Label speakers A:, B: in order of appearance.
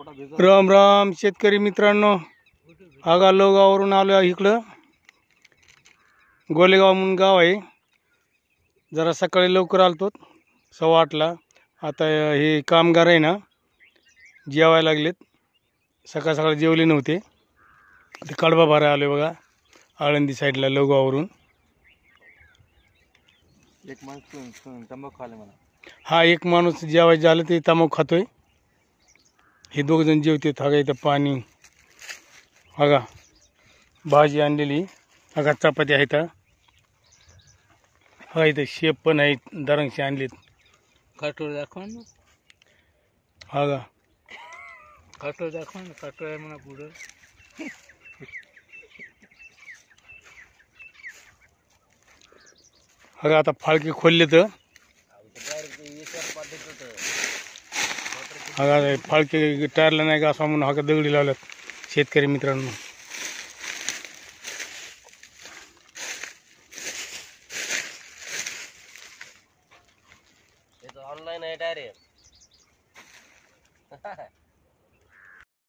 A: राम राम शेतकरी मित्रांनो, आगा लोगावरून आलो इकडं. गोलेगाव म्हणून गाव आहे. जरा सकाळी लवकर आलतो 8:15ला. आता हे कामगार आहे ना, जेवायला लागलेत. सकाळ सकाळी जेवले नव्हते. ते कडबा भरायला आले बघा, आळंदी साईडला लोगावरून.
B: एक माणूस तंबाखू खाले मला.
A: हा, एक माणूस जेवायचं झालं ते तंबाखू खातोय. हे दोघजण जेवते. हा इथं पाणी, बघा भाजी आणलेली, बघा चपाती आहेत. हा इथं शेप पण आहेत, दरंगशी आणलीत.
B: कटोर दाखवा ना,
A: हा का
B: कटोर दाखवा ना, कटोर आहे म्हणा पुढं.
A: हा आता फाळके खोलले तर हा फाळके टायरला नाही का असं म्हणून हा दगडी लावल्यात शेतकरी मित्रांनो.
B: ऑनलाईन आहे डायरेक्ट.